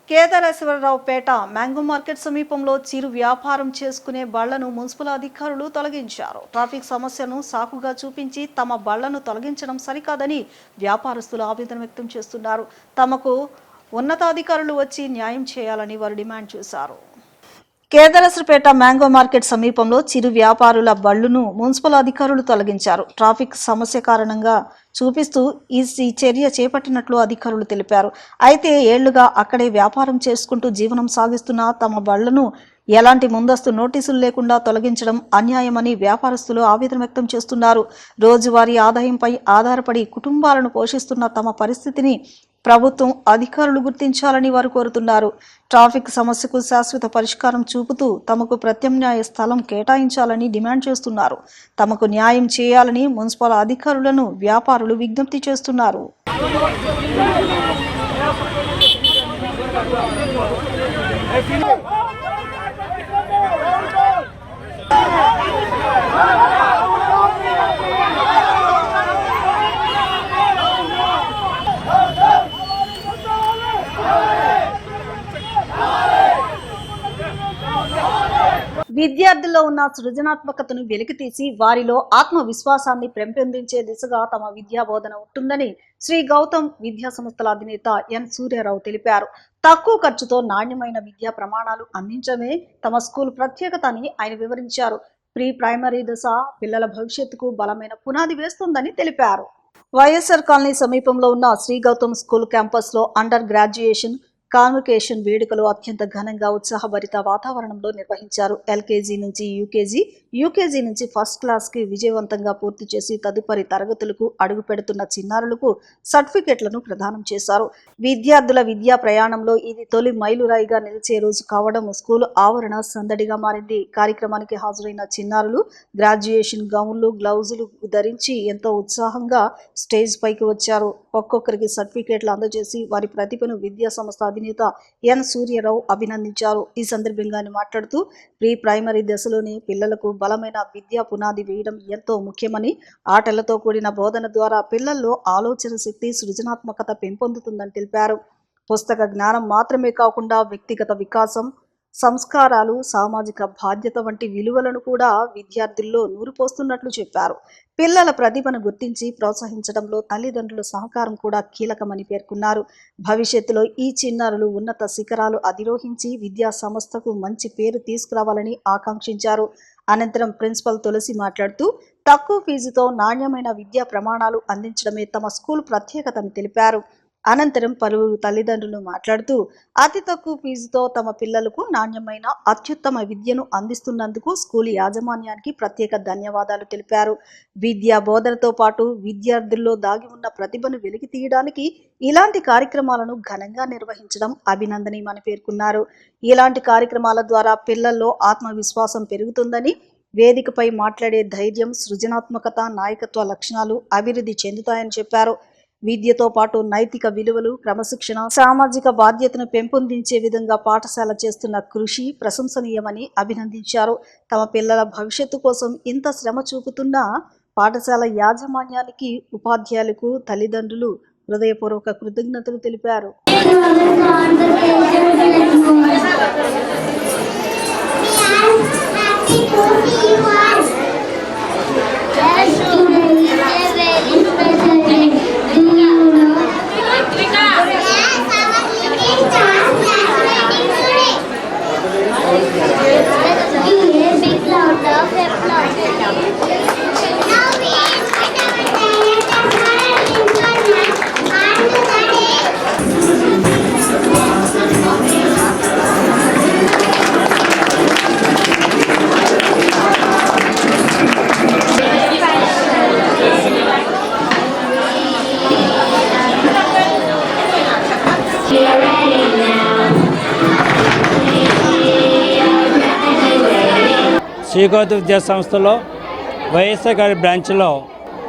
కేదారేశ్వరరావుపేట mango market సమీపంలో చిరు వ్యాపారం చేసుకునే బళ్లను మున్సిపల్ అధికారులు తొలగించారు. ట్రాఫిక్ సమస్యను సాకుగా చూపించి తమ బళ్లను తొలగించడం సరికాదని వ్యాపారస్తులు ఆవేదన వ్యక్తం చేస్తున్నారు. తమకు ఉన్నతాధికారులు వచ్చి న్యాయం చేయాలని వారు డిమాండ్ చేశారు. కేదారేశ్వరపేట మ్యాంగో మార్కెట్ సమీపంలో చిరు వ్యాపారుల బళ్లును మున్సిపల్ అధికారులు తొలగించారు. ట్రాఫిక్ సమస్య కారణంగా చూపిస్తూ ఈ చర్య చేపట్టినట్లు అధికారులు తెలిపారు. అయితే ఏళ్లుగా అక్కడే వ్యాపారం చేసుకుంటూ జీవనం సాగిస్తున్న తమ బళ్లను ఎలాంటి ముందస్తు నోటీసులు లేకుండా తొలగించడం అన్యాయమని వ్యాపారస్తులు ఆవేదన వ్యక్తం చేస్తున్నారు. రోజువారీ ఆదాయంపై ఆధారపడి కుటుంబాలను పోషిస్తున్న తమ పరిస్థితిని ప్రభుత్వం అధికారులు గుర్తించాలని వారు కోరుతున్నారు. ట్రాఫిక్ సమస్యకు శాశ్వత పరిష్కారం చూపుతూ తమకు ప్రత్యామ్నాయ స్థలం కేటాయించాలని డిమాండ్ చేస్తున్నారు. తమకు న్యాయం చేయాలని మున్సిపల్ అధికారులను వ్యాపారులు విజ్ఞప్తి చేస్తున్నారు. విద్యార్థుల్లో ఉన్న సృజనాత్మకతను వెలికితీసి వారిలో ఆత్మవిశ్వాసాన్ని పెంపొందించే దిశగా తమ విద్యా బోధన ఉంటుందని శ్రీ గౌతమ్ విద్యా సంస్థల అధినేత ఎన్ సూర్యారావు తెలిపారు. తక్కువ ఖర్చుతో నాణ్యమైన విద్యా ప్రమాణాలు అందించడమే తమ స్కూల్ ప్రత్యేకత అని ఆయన వివరించారు. ప్రీ ప్రైమరీ దశ పిల్లల భవిష్యత్తుకు బలమైన పునాది వేస్తుందని తెలిపారు. వైఎస్ఆర్ కాలనీ సమీపంలో ఉన్న శ్రీ గౌతమ్ స్కూల్ క్యాంపస్ లో అండర్ గ్రాడ్యుయేషన్ కాన్వకేషన్ వేడుకలు అత్యంత ఘనంగా ఉత్సాహభరిత వాతావరణంలో నిర్వహించారు. ఎల్కేజీ నుంచి యూకేజీ నుంచి ఫస్ట్ క్లాస్ కి విజయవంతంగా పూర్తి చేసి తదుపరి తరగతులకు అడుగు పెడుతున్న చిన్నారులకు సర్టిఫికెట్లను ప్రదానం చేశారు. విద్యార్థుల విద్యా ప్రయాణంలో ఇది తొలి మైలురాయిగా నిలిచే రోజు కావడం స్కూల్ ఆవరణ సందడిగా మారింది. కార్యక్రమానికి హాజరైన చిన్నారులు గ్రాడ్యుయేషన్ గౌన్లు గ్లౌజులు ధరించి ఎంతో ఉత్సాహంగా స్టేజ్ పైకి వచ్చారు. ఒక్కొక్కరికి సర్టిఫికేట్లు అందజేసి వారి ప్రతిభను విద్యా సంస్థ అధినేత ఎన్ సూర్యారావు అభినందించారు. ఈ సందర్భంగా మాట్లాడుతూ ప్రీ ప్రైమరీ దశలోనే పిల్లలకు బలమైన విద్యా పునాది వేయడం ఎంతో ముఖ్యమని, ఆటలతో కూడిన బోధన ద్వారా పిల్లల్లో ఆలోచన శక్తి సృజనాత్మకత పెంపొందుతుందని తెలిపారు. పుస్తక జ్ఞానం మాత్రమే కాకుండా వ్యక్తిగత వికాసం, సంస్కారాలు, సామాజిక బాధ్యత వంటి విలువలను కూడా విద్యార్థుల్లో నూరిపోస్తున్నట్లు చెప్పారు. పిల్లల ప్రతిభను గుర్తించి ప్రోత్సహించడంలో తల్లిదండ్రుల సహకారం కూడా కీలకమని పేర్కొన్నారు. భవిష్యత్తులో ఈ చిన్నారులు ఉన్నత శిఖరాలు అధిరోహించి విద్యా సంస్థకు మంచి పేరు తీసుకురావాలని ఆకాంక్షించారు. అనంతరం ప్రిన్సిపల్ తులసి మాట్లాడుతూ తక్కువ ఫీజుతో నాణ్యమైన విద్యా ప్రమాణాలు అందించడమే తమ స్కూల్ ప్రత్యేకతని తెలిపారు. అనంతరం పలువురు తల్లిదండ్రులు మాట్లాడుతూ అతి తక్కువ ఫీజుతో తమ పిల్లలకు నాణ్యమైన అత్యుత్తమ విద్యను అందిస్తున్నందుకు స్కూల్ యాజమాన్యానికి ప్రత్యేక ధన్యవాదాలు తెలిపారు. విద్యా బోధనతో పాటు విద్యార్థుల్లో దాగి ఉన్న ప్రతిభను వెలికి తీయడానికి ఇలాంటి కార్యక్రమాలను ఘనంగా నిర్వహించడం అభినందనీయమని పేర్కొన్నారు. ఇలాంటి కార్యక్రమాల ద్వారా పిల్లల్లో ఆత్మవిశ్వాసం పెరుగుతుందని, వేదికపై మాట్లాడే ధైర్యం, సృజనాత్మకత, నాయకత్వ లక్షణాలు అభివృద్ధి చెందుతాయని చెప్పారు. విద్యతో పాటు నైతిక విలువలు, క్రమశిక్షణ, సామాజిక బాధ్యతను పెంపొందించే విధంగా పాఠశాల చేస్తున్న కృషి ప్రశంసనీయమని అభినందించారు. తమ పిల్లల భవిష్యత్తు కోసం ఇంత శ్రమ చూపుతున్న పాఠశాల యాజమాన్యానికి, ఉపాధ్యాయులకు, తల్లిదండ్రులు హృదయపూర్వక కృతజ్ఞతలు తెలిపారు. శ్రీ గౌతమ్ విద్యా సంస్థలో వైఎస్ఆర్ గారి బ్రాంచ్లో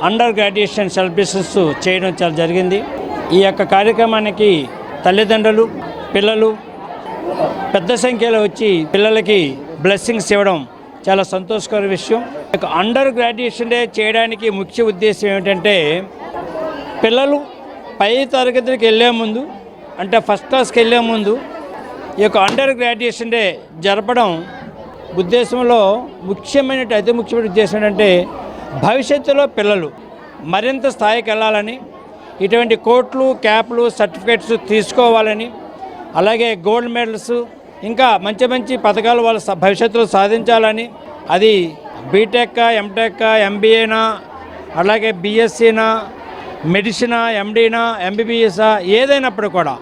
అండర్ గ్రాడ్యుయేషన్ సెలబ్రేషన్స్ చేయడం చాలా జరిగింది. ఈ యొక్క కార్యక్రమానికి తల్లిదండ్రులు, పిల్లలు పెద్ద సంఖ్యలో వచ్చి పిల్లలకి బ్లెస్సింగ్స్ ఇవ్వడం చాలా సంతోషకర విషయం. అండర్ గ్రాడ్యుయేషన్ డే చేయడానికి ముఖ్య ఉద్దేశం ఏమిటంటే, పిల్లలు పై తరగతికి వెళ్ళే ముందు, అంటే ఫస్ట్ క్లాస్కి వెళ్ళే ముందు ఈ యొక్క అండర్ గ్రాడ్యుయేషన్ డే జరపడం ఉద్దేశంలో అతి ముఖ్యమైన ఉద్దేశం ఏంటంటే భవిష్యత్తులో పిల్లలు మరింత స్థాయికి వెళ్ళాలని, ఇటువంటి కోట్లు, క్యాప్లు, సర్టిఫికేట్స్ తీసుకోవాలని, అలాగే గోల్డ్ మెడల్స్ ఇంకా మంచి మంచి పథకాలు వాళ్ళ భవిష్యత్తులో సాధించాలని, అది బీటెక్, ఎంటెక్, ఎంబీఏనా, అలాగే బీఎస్సీనా, మెడిసినా, ఎండీనా, ఎంబీబీఎస్ఆ, ఏదైనప్పుడు కూడా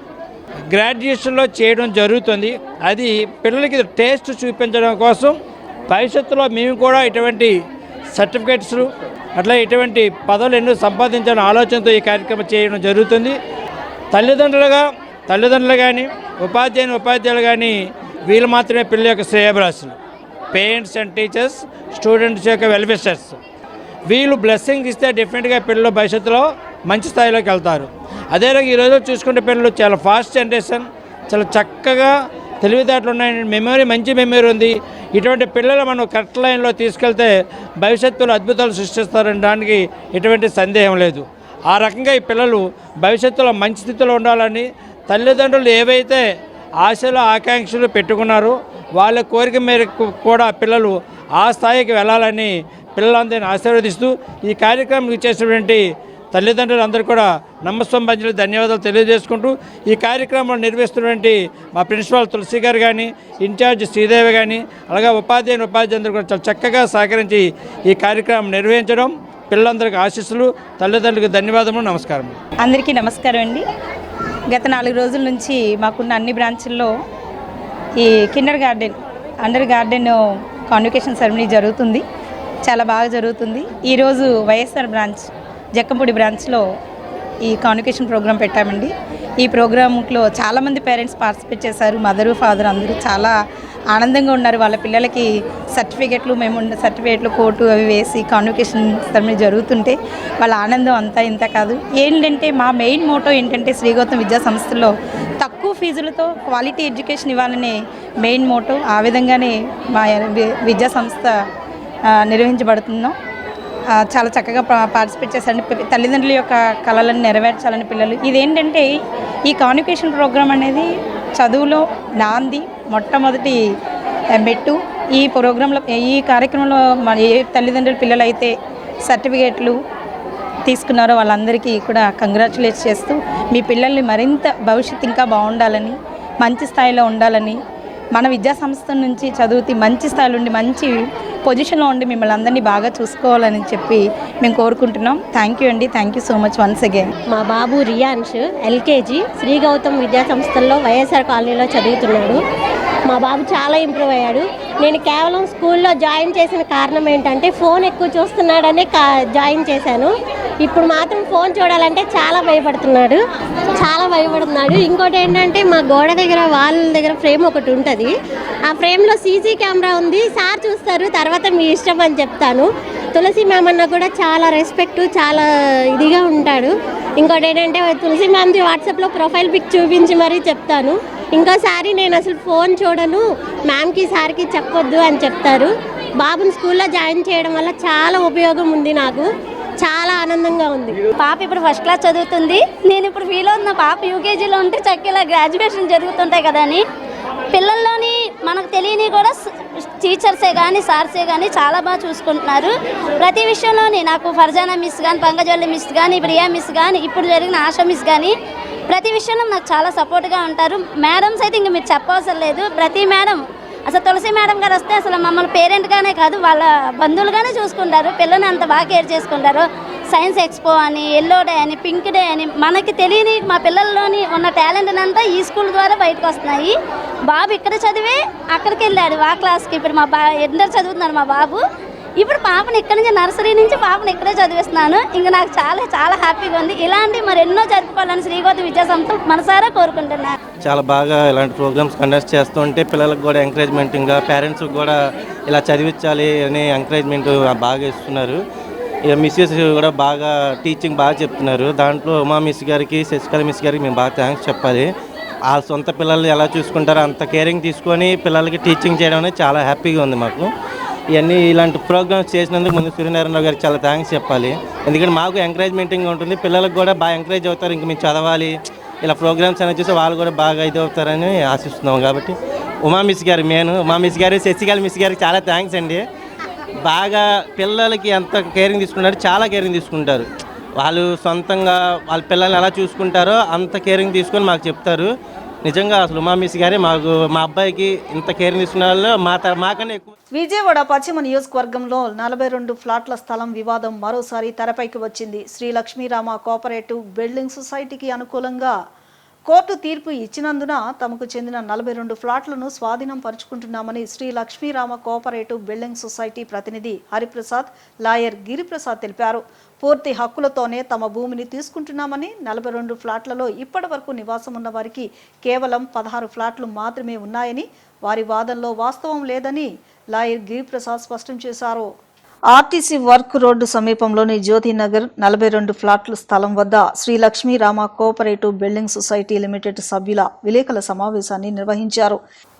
గ్రాడ్యుయేషన్లో చేయడం జరుగుతుంది. అది పిల్లలకి టేస్ట్ చూపించడం కోసం భవిష్యత్తులో మేము కూడా ఇటువంటి సర్టిఫికేట్స్ అట్లా ఇటువంటి పదవులు ఎన్నో సంపాదించాలని ఆలోచనతో ఈ కార్యక్రమం చేయడం జరుగుతుంది. తల్లిదండ్రులు కానీ ఉపాధ్యాయులు కానీ వీళ్ళు మాత్రమే పిల్లల యొక్క శ్రేయోభిలాషులు. పేరెంట్స్ అండ్ టీచర్స్, స్టూడెంట్స్ యొక్క వెల్విషర్స్. వీళ్ళు బ్లెస్సింగ్ ఇస్తే డెఫినెట్గా పిల్లలు భవిష్యత్తులో మంచి స్థాయిలోకి వెళ్తారు. అదే రకంగా ఈరోజు చూసుకుంటే పిల్లలు చాలా ఫాస్ట్ జనరేషన్, చాలా చక్కగా తెలివితేటలు ఉన్నాయి, మంచి మెమరీ ఉంది. ఇటువంటి పిల్లలు మనం కరెక్ట్ లైన్లో తీసుకెళ్తే భవిష్యత్తులో అద్భుతాలు సృష్టిస్తారని దానికి ఎటువంటి సందేహం లేదు. ఆ రకంగా ఈ పిల్లలు భవిష్యత్తులో మంచి స్థితిలో ఉండాలని తల్లిదండ్రులు ఏవైతే ఆశలు, ఆకాంక్షలు పెట్టుకున్నారో వాళ్ళ కోరిక మేరకు కూడా పిల్లలు ఆ స్థాయికి వెళ్ళాలని పిల్లలందరినీ ఆశీర్వదిస్తూ ఈ కార్యక్రమం ఇచ్చేసినటువంటి తల్లిదండ్రులందరూ కూడా నమస్సంబంధించిన ధన్యవాదాలు తెలియజేసుకుంటూ ఈ కార్యక్రమాలు నిర్వహిస్తున్నటువంటి మా ప్రిన్సిపాల్ తులసి గారు కానీ, ఇన్ఛార్జ్ శ్రీదేవి కానీ, అలాగే ఉపాధ్యాయులందరూ కూడా చాలా చక్కగా సహకరించి ఈ కార్యక్రమం నిర్వహించడం, పిల్లలందరికీ ఆశీస్సులు, తల్లిదండ్రులకు ధన్యవాదములు, నమస్కారం. అందరికీ నమస్కారం అండి. గత 4 రోజుల నుంచి మాకున్న అన్ని బ్రాంచుల్లో ఈ అండర్ గార్డెన్ కాన్వకేషన్ సెరమనీ జరుగుతుంది. చాలా బాగా జరుగుతుంది. ఈరోజు వైఎస్ఆర్ బ్రాంచ్ జక్కంపూడి బ్రాంచ్లో ఈ కాన్వకేషన్ ప్రోగ్రాం పెట్టామండి. ఈ ప్రోగ్రాంలో చాలామంది పేరెంట్స్ పార్టిసిపేట్ చేశారు. మదరు, ఫాదర్ అందరూ చాలా ఆనందంగా ఉన్నారు. వాళ్ళ పిల్లలకి సర్టిఫికేట్లు కోటు అవి వేసి కాన్వకేషన్ సెరమనీ జరుగుతుంటే వాళ్ళ ఆనందం అంతా ఇంత కాదు. ఏంటంటే మా మెయిన్ మోటో ఏంటంటే శ్రీ గౌతమ్ విద్యా సంస్థలో తక్కువ ఫీజులతో క్వాలిటీ ఎడ్యుకేషన్ ఇవ్వాలనే మెయిన్ మోటో. ఆ విధంగానే మా విద్యా సంస్థ నిర్వహించబడుతున్నాం. చాలా చక్కగా పార్టిసిపేట్ చేశారండి. తల్లిదండ్రుల యొక్క కళలను నెరవేర్చాలని పిల్లలు. ఇదేంటంటే ఈ కాన్వకేషన్ ప్రోగ్రాం అనేది చదువులో నాంది మొట్టమొదటి మెట్టు. ఈ ప్రోగ్రాంలో ఈ కార్యక్రమంలో మన ఏ తల్లిదండ్రుల పిల్లలు అయితే సర్టిఫికేట్లు తీసుకున్నారో వాళ్ళందరికీ కూడా కంగ్రాచులేట్ చేస్తూ మీ పిల్లల్ని మరింత భవిష్యత్తు ఇంకా బాగుండాలని, మంచి స్థాయిలో ఉండాలని, మన విద్యా సంస్థ నుంచి చదువుతూ మంచి స్థాయిలో ఉండి మంచి పొజిషన్లో ఉండి మిమ్మల్ని అందరినీ బాగా చూసుకోవాలని చెప్పి మేము కోరుకుంటున్నాం. థ్యాంక్ యూ అండి. Thank you so much once again. మా బాబు రియాన్ష్ ఎల్కేజీ శ్రీ గౌతమ్ విద్యా సంస్థల్లో వైఎస్ఆర్ కాలనీలో చదువుతున్నాడు. మా బాబు చాలా ఇంప్రూవ్ అయ్యాడు. నేను కేవలం స్కూల్లో జాయిన్ చేసిన కారణం ఏంటంటే ఫోన్ ఎక్కువ చూస్తున్నాడనే జాయిన్ చేశాను. ఇప్పుడు మాత్రం ఫోన్ చూడాలంటే చాలా భయపడుతున్నాడు. ఇంకోటి ఏంటంటే మా గోడ దగ్గర వాళ్ళ దగ్గర ఫ్రేమ్ ఒకటి ఉంటుంది. ఆ ఫ్రేమ్లో సీసీ కెమెరా ఉంది. సార్ చూస్తారు, తర్వాత మీ ఇష్టం అని చెప్తాను. తులసి మ్యామ్ అన్న కూడా చాలా రెస్పెక్ట్, చాలా ఇదిగా ఉంటాడు. ఇంకోటి ఏంటంటే తులసి మ్యామ్ది వాట్సాప్లో ప్రొఫైల్ పిక్ చూపించి మరీ చెప్తాను. ఇంకోసారి నేను అసలు ఫోన్ చూడను, మ్యామ్కి సార్కి చెప్పొద్దు అని చెప్తారు. బాబుని స్కూల్లో జాయిన్ చేయడం వల్ల చాలా ఉపయోగం ఉంది. నాకు చాలా ఆనందంగా ఉంది. పాప ఇప్పుడు ఫస్ట్ క్లాస్ చదువుతుంది. నేను ఇప్పుడు ఫీల్ అవుతున్న పాప యూకేజీలో ఉంటే చక్కగా గ్రాడ్యుయేషన్ జరుగుతుంటాయి కదా అని. పిల్లల్లోని మనకు తెలియని కూడా టీచర్సే కానీ సార్సే కానీ చాలా బాగా చూసుకుంటున్నారు. ప్రతి విషయంలోని నాకు ఫర్జానా మిస్ కానీ, పంకజవల్లి మిస్ కానీ, ప్రియా మిస్ కానీ, ఇప్పుడు జరిగిన ఆశా మిస్ కానీ ప్రతి విషయంలో నాకు చాలా సపోర్ట్గా ఉంటారు. మేడమ్స్ అయితే ఇంక మీరు చెప్పవసరం లేదు. ప్రతి మేడం అసలు తులసి మేడం గారు వస్తే అసలు మమ్మల్ని పేరెంట్గానే కాదు వాళ్ళ బంధువులుగానే చూసుకుంటారు. పిల్లల్ని అంత బాగా కేర్ చేసుకుంటారు. సైన్స్ ఎక్స్పో అని, ఎల్లో డే అని, పింక్ డే అని మనకి తెలియని మా పిల్లల్లోని ఉన్న టాలెంట్ అంతా ఈ స్కూల్ ద్వారా బయటకు వస్తున్నాయి. బాబు ఇక్కడ చదివే అక్కడికి వెళ్ళాడు ఆ క్లాస్కి. ఇప్పుడు మా ఎందరు చదువుతున్నారు మా బాబు. ఇప్పుడు పాపను ఇక్కడి నుంచి నర్సరీ నుంచి పాపను ఇక్కడే చదివిస్తున్నాను. ఇంకా నాకు చాలా చాలా హ్యాపీగా ఉంది. ఇలాంటి మరి ఎన్నో జరుపుకోవాలని శ్రీ గౌతమ్ విద్యా సంస్థ మనసారా కోరుకుంటున్నాను. చాలా బాగా ఇలాంటి ప్రోగ్రామ్స్ కండక్ట్ చేస్తూ ఉంటే పిల్లలకు కూడా ఎంకరేజ్మెంట్, ఇంకా పేరెంట్స్కి కూడా ఇలా చదివించాలి అని ఎంకరేజ్మెంట్ బాగా ఇస్తున్నారు. ఇక మిస్సెస్ కూడా బాగా టీచింగ్ బాగా చెప్తున్నారు. దాంట్లో ఉమా మిస్ గారికి, శశికళ మిస్ గారికి మేము బాగా థ్యాంక్స్ చెప్పాలి. వాళ్ళ సొంత పిల్లల్ని ఎలా చూసుకుంటారో అంత కేరింగ్ తీసుకొని పిల్లలకి టీచింగ్ చేయడం అనేది చాలా హ్యాపీగా ఉంది మాకు. ఇవన్నీ ఇలాంటి ప్రోగ్రామ్స్ చేసినందుకు ముందు సూర్యనారాయణరావు గారికి చాలా థ్యాంక్స్ చెప్పాలి. ఎందుకంటే మాకు ఎంకరేజ్మెంటింగ్ ఉంటుంది, పిల్లలకు కూడా బాగా ఎంకరేజ్ అవుతారు. ఇంక మేము చదవాలి, ఇలా ప్రోగ్రామ్స్ అనేది చూసి వాళ్ళు కూడా బాగా ఇది అవుతారని ఆశిస్తున్నాం. కాబట్టి ఉమా మిస్ గారు ఉమా మిస్ గారు, శశికళ మిస్ గారికి చాలా థ్యాంక్స్ అండి. బాగా పిల్లలకి ఎంత కేరింగ్ తీసుకుంటారు, చాలా కేరింగ్ తీసుకుంటారు. వాళ్ళు సొంతంగా వాళ్ళ పిల్లల్ని ఎలా చూసుకుంటారో అంత కేరింగ్ తీసుకొని మాకు చెప్తారు. నిజంగా అసలు ఉమా మిస్ గారే మా అబ్బాయికి ఇంత కేరింగ్ తీసుకున్న వాళ్ళు మాకన్నా ఎక్కువ. విజయవాడ పశ్చిమ నియోజకవర్గంలో 42 ఫ్లాట్ల స్థలం వివాదం మరోసారి తెరపైకి వచ్చింది. శ్రీ లక్ష్మీరామ కోఆపరేటివ్ బిల్డింగ్ సొసైటీకి అనుకూలంగా కోర్టు తీర్పు ఇచ్చినందున తమకు చెందిన 42 ఫ్లాట్లను స్వాధీనం పరుచుకుంటున్నామని Shri Lakshmirama cooperative building society ప్రతినిధి హరిప్రసాద్, లాయర్ గిరిప్రసాద్ తెలిపారు. పూర్తి హక్కులతోనే తమ భూమిని తీసుకుంటున్నామని, 42 ఫ్లాట్లలో ఇప్పటి వరకు నివాసం ఉన్న వారికి కేవలం 16 ఫ్లాట్లు మాత్రమే ఉన్నాయని, వారి వాదనలో వాస్తవం లేదని లాయర్ గిరిప్రసాద్ స్పష్టం చేశారు. ఆర్టీసీ వర్క్ రోడ్డు సమీపంలోని జ్యోతినగర్ 42 ఫ్లాట్ల స్థలం వద్ద Shri Lakshmirama cooperative building society limited సభ్యుల విలేకరుల సమావేశాన్ని నిర్వహించారు.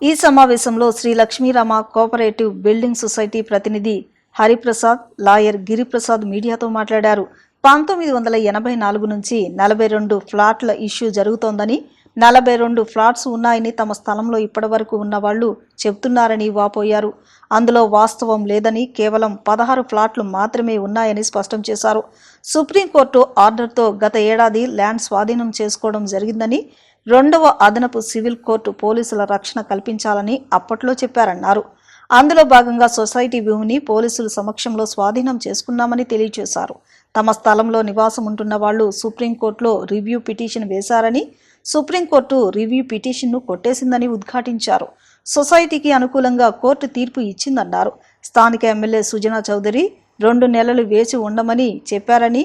ఈ సమావేశంలో Shri Lakshmirama cooperative building society ప్రతినిధి హరిప్రసాద్, లాయర్ గిరిప్రసాద్ మీడియాతో మాట్లాడారు. 1984 నుంచి 42 ఫ్లాట్ల ఇష్యూ జరుగుతోందని, 42 ఫ్లాట్స్ ఉన్నాయని తమ స్థలంలో ఇప్పటివరకు ఉన్న వాళ్లు చెబుతున్నారని వాపోయారు. అందులో వాస్తవం లేదని, కేవలం 16 ఫ్లాట్లు మాత్రమే ఉన్నాయని స్పష్టం చేశారు. సుప్రీంకోర్టు ఆర్డర్తో గత ఏడాది ల్యాండ్ స్వాధీనం చేసుకోవడం జరిగిందని, 2వ అదనపు సివిల్ కోర్టు పోలీసుల రక్షణ కల్పించాలని అప్పట్లో చెప్పారన్నారు. అందులో భాగంగా సొసైటీ భూమిని పోలీసుల సమక్షంలో స్వాధీనం చేసుకున్నామని తెలియజేశారు. తమ స్థలంలో నివాసం ఉంటున్న వాళ్లు సుప్రీంకోర్టులో రివ్యూ పిటిషన్ వేశారని, సుప్రీంకోర్టు రివ్యూ పిటిషన్ను కొట్టేసిందని ఉద్ఘాటించారు. సొసైటీకి అనుకూలంగా కోర్టు తీర్పు ఇచ్చిందన్నారు. స్థానిక ఎమ్మెల్యే సుజనా చౌదరి 2 నెలలు వేచి ఉండమని చెప్పారని,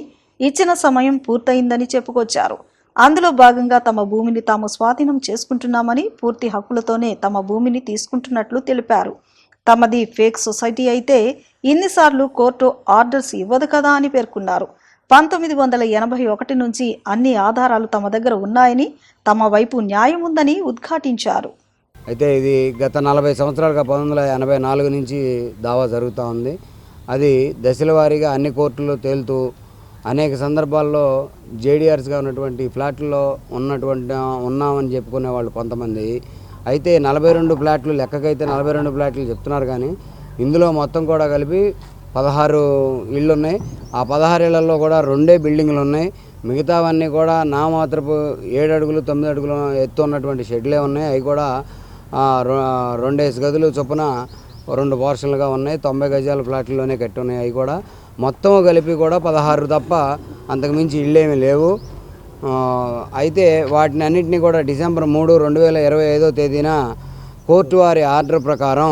ఇచ్చిన సమయం పూర్తయిందని చెప్పుకొచ్చారు. అందులో భాగంగా తమ భూమిని తాము స్వాధీనం చేసుకుంటున్నామని, పూర్తి హక్కులతోనే తమ భూమిని తీసుకుంటున్నట్లు తెలిపారు. తమది ఫేక్ సొసైటీ అయితే ఇన్నిసార్లు కోర్టు ఆర్డర్స్ ఇవ్వదు కదా అని పేర్కొన్నారు. 1981 నుంచి అన్ని ఆధారాలు తమ దగ్గర ఉన్నాయని, తమ వైపు న్యాయం ఉందని ఉద్ఘాటించారు. అయితే ఇది గత 40 సంవత్సరాలుగా 1984 నుంచి దావా జరుగుతూ ఉంది. అది దశల వారీగా అన్ని కోర్టుల్లో తేలుతూ అనేక సందర్భాల్లో జేడీఆర్స్గా ఉన్నటువంటి ఫ్లాట్లలో ఉన్నామని చెప్పుకునే వాళ్ళు కొంతమంది. అయితే 42 ఫ్లాట్లు లెక్కకైతే 42 ఫ్లాట్లు చెప్తున్నారు, కానీ ఇందులో మొత్తం కూడా కలిపి 16 ఇళ్ళు ఉన్నాయి. ఆ 16 ఇళ్లలో కూడా 2 బిల్డింగ్లు ఉన్నాయి. మిగతావన్నీ కూడా నామాత్రపు 7 అడుగులు 9 అడుగులు ఎత్తు ఉన్నటువంటి షెడ్లే ఉన్నాయి. అవి కూడా 2 గదులు చొప్పున 2 పోర్షన్లుగా ఉన్నాయి. 90 గజాల ఫ్లాట్లలోనే కట్టి ఉన్నాయి. అవి కూడా మొత్తం కలిపి కూడా 16 తప్ప అంతకుమించి ఇళ్ళేమీ లేవు. అయితే వాటిని అన్నింటినీ కూడా డిసెంబర్ 3, 2025 తేదీన కోర్టు వారి ఆర్డర్ ప్రకారం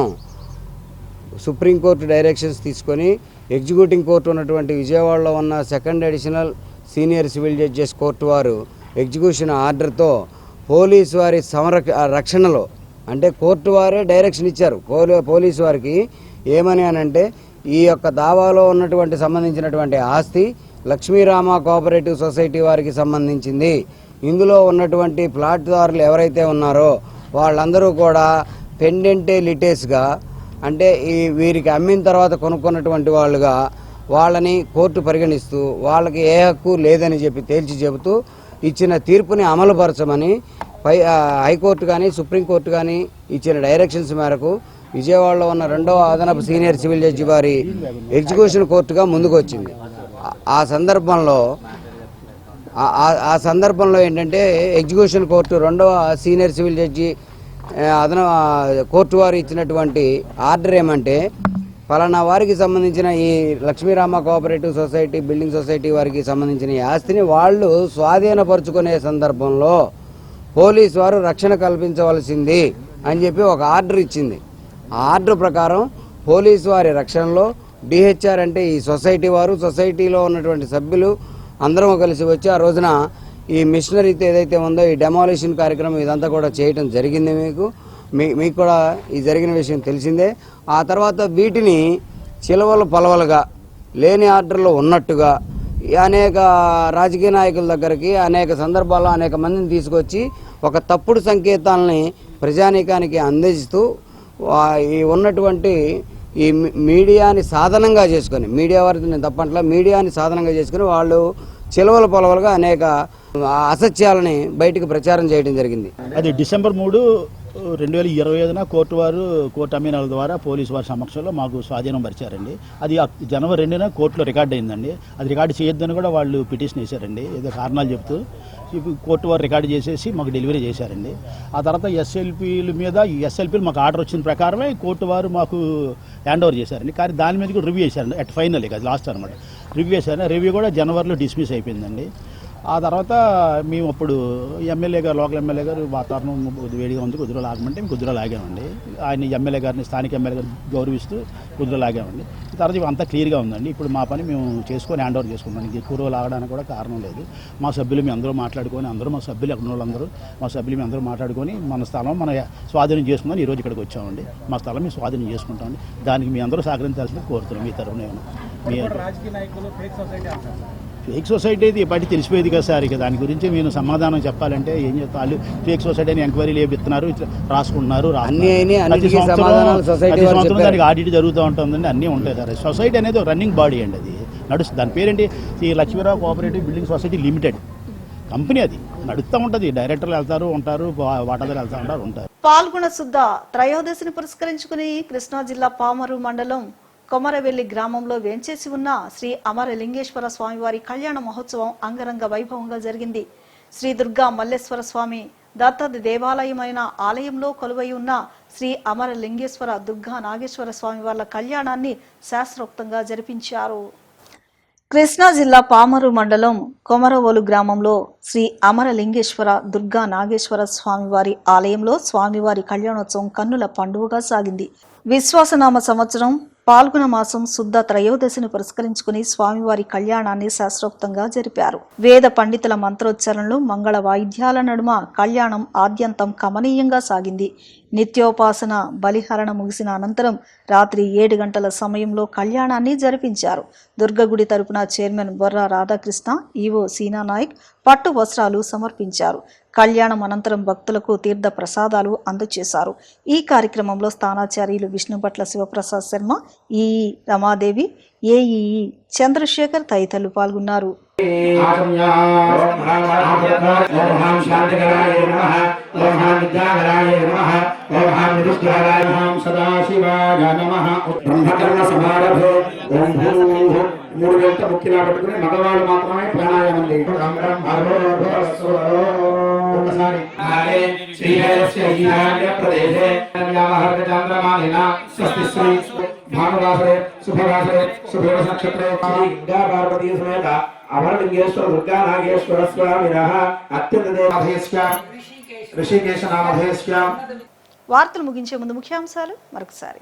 సుప్రీంకోర్టు డైరెక్షన్స్ తీసుకొని ఎగ్జిక్యూటింగ్ కోర్టు ఉన్నటువంటి విజయవాడలో ఉన్న 2nd additional senior civil judges court వారు ఎగ్జిక్యూషన్ ఆర్డర్తో పోలీసు వారి రక్షణలో, అంటే కోర్టు వారే డైరెక్షన్ ఇచ్చారు పోలీసు వారికి. ఏమని అనంటే, ఈ యొక్క దావాలో ఉన్నటువంటి సంబంధించినటువంటి ఆస్తి లక్ష్మీరామ కోఆపరేటివ్ సొసైటీ వారికి సంబంధించింది. ఇందులో ఉన్నటువంటి ప్లాట్దారులు ఎవరైతే ఉన్నారో వాళ్ళందరూ కూడా పెండెంటే లిటేస్గా, అంటే వీరికి అమ్మిన తర్వాత కొనుక్కున్నటువంటి వాళ్ళుగా వాళ్ళని కోర్టు పరిగణిస్తూ వాళ్ళకి ఏ హక్కు లేదని తేల్చి చెబుతూ ఇచ్చిన తీర్పుని అమలుపరచమని హైకోర్టు కానీ సుప్రీంకోర్టు కానీ ఇచ్చిన డైరెక్షన్స్ మేరకు విజయవాడలో ఉన్న 2వ అదనపు సీనియర్ సివిల్ జడ్జి వారి ఎగ్జిక్యూషన్ కోర్టుగా ముందుకు వచ్చింది. ఆ సందర్భంలో ఏంటంటే, ఎగ్జిక్యూషన్ కోర్టు 2వ సీనియర్ సివిల్ జడ్జి కోర్టు వారు ఇచ్చినటువంటి ఆర్డర్ ఏమంటే, ఫలానా వారికి సంబంధించిన ఈ Lakshmirama cooperative society building society వారికి సంబంధించిన ఈ ఆస్తిని వాళ్ళు స్వాధీనపరుచుకునే సందర్భంలో పోలీసు వారు రక్షణ కల్పించవలసింది అని ఒక ఆర్డర్ ఇచ్చింది. ఆ ఆర్డర్ ప్రకారం పోలీసు వారి రక్షణలో డిహెచ్ఆర్ అంటే ఈ సొసైటీ వారు, సొసైటీలో ఉన్నటువంటి సభ్యులు అందరం కలిసి వచ్చి ఆ రోజున ఈ మిషనరీతో ఏదైతే ఉందో ఈ డెమాలిషన్ కార్యక్రమం ఇదంతా కూడా చేయటం జరిగింది. మీకు కూడా ఈ జరిగిన విషయం తెలిసిందే. ఆ తర్వాత వీటిని చిలవలు పలవలుగా లేని ఆర్డర్లో ఉన్నట్టుగా అనేక రాజకీయ నాయకుల దగ్గరికి అనేక సందర్భాల్లో అనేక మందిని తీసుకొచ్చి ఒక తప్పుడు సంకేతాలని ప్రజానీకానికి అందిస్తూ ఈ ఉన్నటువంటి ఈ మీడియాని సాధనంగా చేసుకొని, మీడియా వారిని తప్పట్ల మీడియాని సాధనంగా చేసుకుని వాళ్ళు చిలవల పొలవలుగా అనేక అసత్యాలని బయటకు ప్రచారం చేయడం జరిగింది. అది డిసెంబర్ 3, 2025 కోర్టు అమీనాల ద్వారా పోలీసు వారి సమక్షంలో మాకు స్వాధీనం పరిచారండి. అది జనవరి 2న కోర్టులో రికార్డ్ అయిందండి. అది రికార్డు చేయొద్దని కూడా వాళ్ళు పిటిషన్ వేశారండి, ఏదో కారణాలు చెప్తూ. కోర్టు వారు రికార్డు చేసేసి మాకు డెలివరీ చేశారండి. ఆ తర్వాత ఎస్ఎల్పీలు మాకు ఆర్డర్ వచ్చిన ప్రకారమే కోర్టు వారు మాకు హ్యాండ్ ఓవర్ చేశారండి. కానీ దాని మీద కూడా రివ్యూ చేశారండి. అట్ ఫైనల్ అది లాస్ట్ అనమాట. రివ్యూ చేశారు. రివ్యూ కూడా జనవరిలో డిస్మిస్ అయిపోయిందండి. ఆ తర్వాత మేము అప్పుడు లోకల్ ఎమ్మెల్యే గారు వాతావరణం వేడిగా ఉంది, కొద్దిగా లాగమంటే మేము కొద్దిగా లాగామండి. ఆయన స్థానిక ఎమ్మెల్యే గారిని గౌరవిస్తూ కొద్దిగా లాగామండి. తర్వాత అంతా క్లియర్గా ఉందండి. ఇప్పుడు మా పని మేము చేసుకొని హ్యాండ్ ఓవర్ చేసుకుంటాం. ఎక్కువ రోజులు లాగడానికి కూడా కారణం లేదు. మా సభ్యులు మేము అందరూ మాట్లాడుకొని, మా సభ్యులు ఎక్కడ వాళ్ళందరూ మా సభ్యులు మేము అందరూ మాట్లాడుకొని మన స్థలం మన స్వాధీనం చేసుకుందాం ఈరోజు ఇక్కడికి వచ్చామండి. మా స్థలం మేము స్వాధీనం చేసుకుంటామండి. దానికి మీ అందరూ సహకరించాల్సింది కోరుతున్నాం. మీ తరఫున ఫేక్ సొసైటీ అయితే ఇప్పటి తెలిసిపోయేది కదా సార్. ఇక దాని గురించి నేను సమాధానం చెప్పాలంటే ఏం చెప్తాను. ఫేక్ సొసైటీ అని ఎంక్వైరీలు ఏపిస్తున్నారు, రాసుకుంటున్నారు. ప్రతి సంవత్సరం దానికి ఆడిట్ జరుగుతూ ఉంటుందండి. అన్నీ ఉంటాయి సార్. సొసైటీ అనేది రన్నింగ్ బాడీ అండి. అది నడుస్తుంది. దాని పేరేంటి, ఈ Lakshmi Rao cooperative building society limited company. అది నడుస్తూ ఉంటుంది. డైరెక్టర్లు వెళ్తారు ఉంటారు, వాటాదారులు వెళ్తూ ఉంటారు. పాల్గొన శుద్ధ త్రయోదశిని పురస్కరించుకుని కృష్ణా జిల్లా పామరు మండలం కొమరవెల్లి గ్రామంలో వేంచేసి ఉన్న శ్రీ అమరలింగేశ్వర స్వామివారి కళ్యాణ మహోత్సవం అంగరంగ వైభవంగా జరిగింది. శ్రీ దుర్గా మల్లేశ్వర స్వామి దత్తాది దేవాలయమైన ఆలయంలో కొలువై ఉన్న శ్రీ అమరలింగేశ్వర దుర్గా నాగేశ్వర స్వామి వార్ల కళ్యాణాన్ని శాస్త్రోక్తంగా జరిపించారు. కృష్ణా జిల్లా పామరు మండలం కొమరవోలు గ్రామంలో శ్రీ అమరలింగేశ్వర దుర్గా నాగేశ్వర స్వామివారి ఆలయంలో స్వామివారి కళ్యాణోత్సవం కన్నుల పండుగగా సాగింది. విశ్వాసనామ సంవత్సరం పాల్గొన మాసం శుద్ధ త్రయోదశిని పురస్కరించుకుని స్వామివారి కళ్యాణాన్ని శాస్త్రోక్తంగా జరిపారు. వేద పండితుల మంత్రోచ్చారణలు, మంగళ వాయిద్యాల నడుమ కళ్యాణం ఆద్యంతం కమనీయంగా సాగింది. నిత్యోపాసన బలిహరణ ముగిసిన అనంతరం రాత్రి 7 గంటల సమయంలో కళ్యాణాన్ని జరిపించారు. దుర్గగుడి తరపున చైర్మన్ బొర్రా రాధాకృష్ణ, ఈవో సీనా నాయక్ పట్టు వస్త్రాలు సమర్పించారు. కళ్యాణం అనంతరం భక్తులకు తీర్థ ప్రసాదాలు అందజేశారు. ఈ కార్యక్రమంలో స్థానాచార్యులు విష్ణుపట్ల శివప్రసాద్ శర్మ, ఈఈ రమాదేవి, ఏఈఈ చంద్రశేఖర్ తదితరులు పాల్గొన్నారు. మూడు గంట ముఖ్యలా పెట్టుకుని మగవాళ్ళు మాత్రమే ప్రాణాయామం అమరలింగేశ్వర దుర్గా నాగేశ్వర స్వామినః అత్యంత దేవధేశ్వ ఋషికేశ నామధేశ్వ. వార్తలు ముగించే ముందు ముఖ్యాంశాలు మరొకసారి.